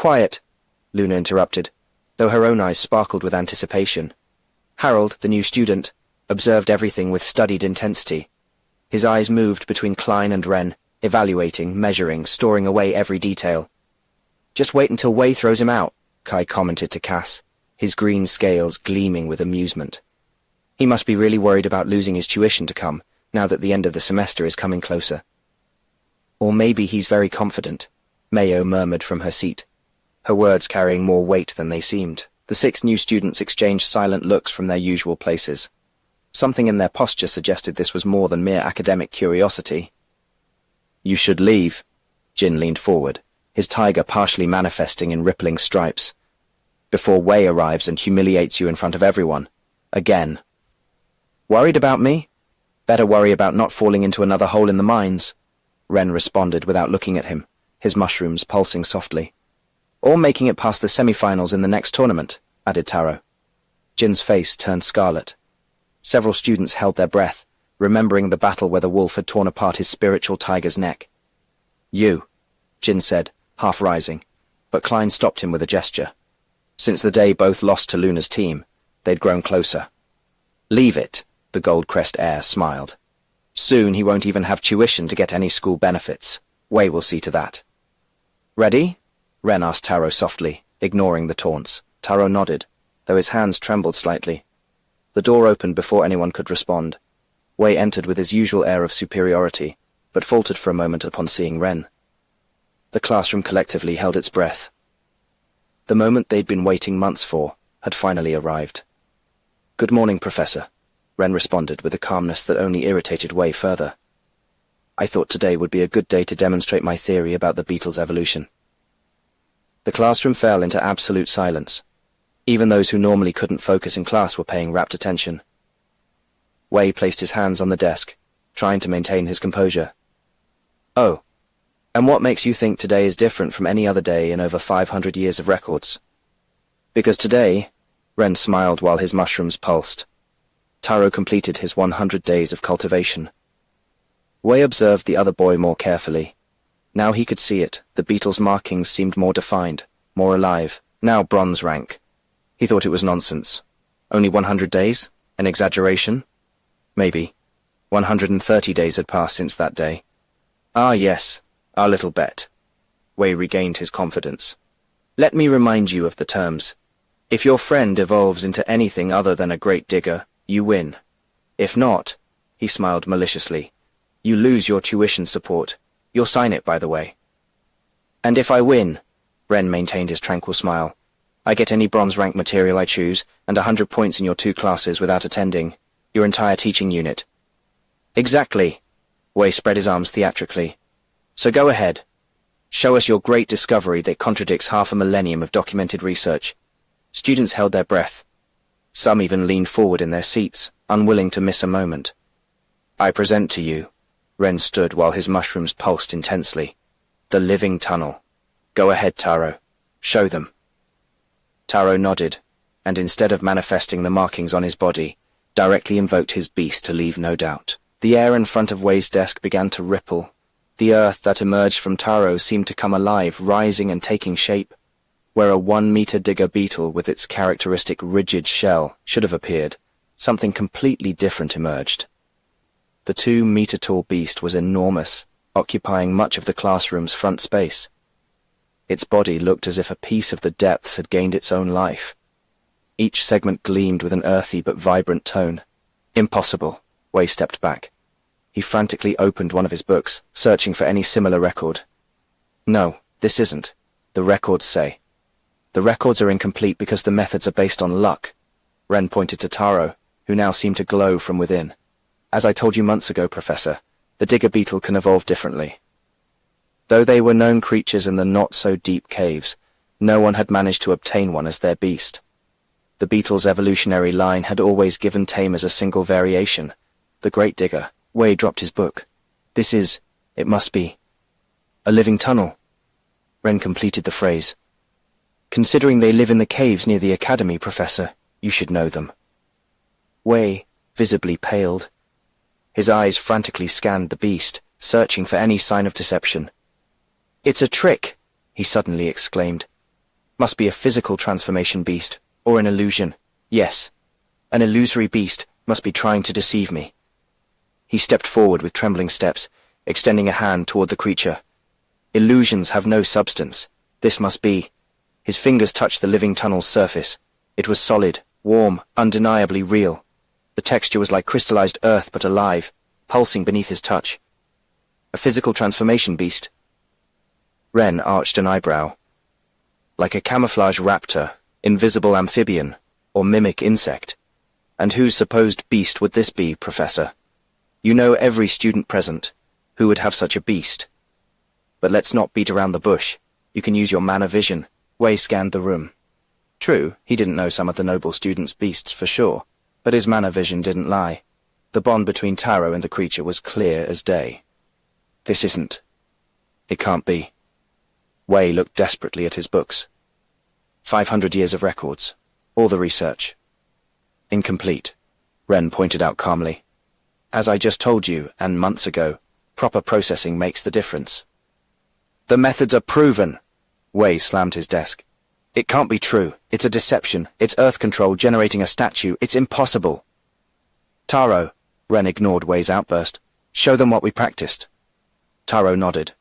Quiet, Luna interrupted, though her own eyes sparkled with anticipation. Harold, the new student, observed everything with studied intensity. His eyes moved between Klein and Wren, evaluating, measuring, storing away every detail. Just wait until Wei throws him out, Kai commented to Cass, his green scales gleaming with amusement. He must be really worried about losing his tuition to come, now that the end of the semester is coming closer. Or maybe he's very confident, Mayo murmured from her seat, her words carrying more weight than they seemed. The 6 new students exchanged silent looks from their usual places. Something in their posture suggested this was more than mere academic curiosity. You should leave, Jin leaned forward, his tiger partially manifesting in rippling stripes, before Wei arrives and humiliates you in front of everyone. Again. Worried about me? Better worry about not falling into another hole in the mines, Wren responded without looking at him, his mushrooms pulsing softly. Or making it past the semi-finals in the next tournament, added Taro. Jin's face turned scarlet. Several students held their breath, remembering the battle where the wolf had torn apart his spiritual tiger's neck. You, Jin said, half rising, but Klein stopped him with a gesture. Since the day both lost to Luna's team, they'd grown closer. Leave it, the Goldcrest heir smiled. Soon he won't even have tuition to get any school benefits. Wei will see to that. Ready? Wren asked Taro softly, ignoring the taunts. Taro nodded, though his hands trembled slightly. The door opened before anyone could respond. Wei entered with his usual air of superiority, but faltered for a moment upon seeing Wren. The classroom collectively held its breath. The moment they'd been waiting months for had finally arrived. Good morning, Professor, Wren responded with a calmness that only irritated Wei further. I thought today would be a good day to demonstrate my theory about the beetle's evolution. The classroom fell into absolute silence. Even those who normally couldn't focus in class were paying rapt attention. Wei placed his hands on the desk, trying to maintain his composure. Oh, and what makes you think today is different from any other day in over 500 years of records? Because today, Wren smiled while his mushrooms pulsed. Taro completed his 100 days of cultivation. Wei observed the other boy more carefully. Now he could see it. The beetle's markings seemed more defined, more alive. Now bronze rank. He thought it was nonsense. Only 100 days? An exaggeration? Maybe. 130 days had passed since that day. Ah, yes, our little bet. Wei regained his confidence. Let me remind you of the terms. If your friend evolves into anything other than a great digger, you win. If not, he smiled maliciously, you lose your tuition support. You'll sign it, by the way. And if I win, Wren maintained his tranquil smile, I get any bronze rank material I choose, and 100 points in your 2 classes without attending, your entire teaching unit. Exactly. Wei spread his arms theatrically. So go ahead. Show us your great discovery that contradicts half a millennium of documented research. Students held their breath. Some even leaned forward in their seats, unwilling to miss a moment. I present to you. Wren stood while his mushrooms pulsed intensely. The living tunnel. Go ahead, Taro. Show them. Taro nodded, and instead of manifesting the markings on his body, directly invoked his beast to leave no doubt. The air in front of Wei's desk began to ripple. The earth that emerged from Taro seemed to come alive, rising and taking shape. Where a 1-meter digger beetle with its characteristic rigid shell should have appeared, something completely different emerged. The 2-meter-tall beast was enormous, occupying much of the classroom's front space. Its body looked as if a piece of the depths had gained its own life. Each segment gleamed with an earthy but vibrant tone. Impossible. Wei stepped back. He frantically opened one of his books, searching for any similar record. No, this isn't. The records say. The records are incomplete because the methods are based on luck. Wren pointed to Taro, who now seemed to glow from within. As I told you months ago, Professor, the digger beetle can evolve differently. Though they were known creatures in the not-so-deep caves, no one had managed to obtain one as their beast. The beetle's evolutionary line had always given Tamers a single variation, the Great Digger. Wei dropped his book. It must be, a living tunnel. Wren completed the phrase. Considering they live in the caves near the academy, Professor, you should know them. Wei visibly paled. His eyes frantically scanned the beast, searching for any sign of deception. It's a trick, he suddenly exclaimed, Must be a physical transformation beast, or an illusion. Yes, an illusory beast must be trying to deceive me. He stepped forward with trembling steps, extending a hand toward the creature. Illusions have no substance. This must be. His fingers touched the living tunnel's surface. It was solid, warm, undeniably real. The texture was like crystallized earth but alive, pulsing beneath his touch. A physical transformation beast. Ren arched an eyebrow. Like a camouflage raptor, invisible amphibian, or mimic insect. And whose supposed beast would this be, Professor? You know every student present. Who would have such a beast? But let's not beat around the bush. You can use your manner vision. Wei scanned the room. True, he didn't know some of the noble students' beasts for sure, but his manner vision didn't lie. The bond between Taro and the creature was clear as day. This isn't. It can't be. Wei looked desperately at his books. 500 years of records. All the research. Incomplete, Ren pointed out calmly. As I just told you, and months ago, proper processing makes the difference. The methods are proven. Wei slammed his desk. It can't be true. It's a deception. It's Earth control generating a statue. It's impossible. Taro, Ren ignored Wei's outburst. Show them what we practiced. Taro nodded.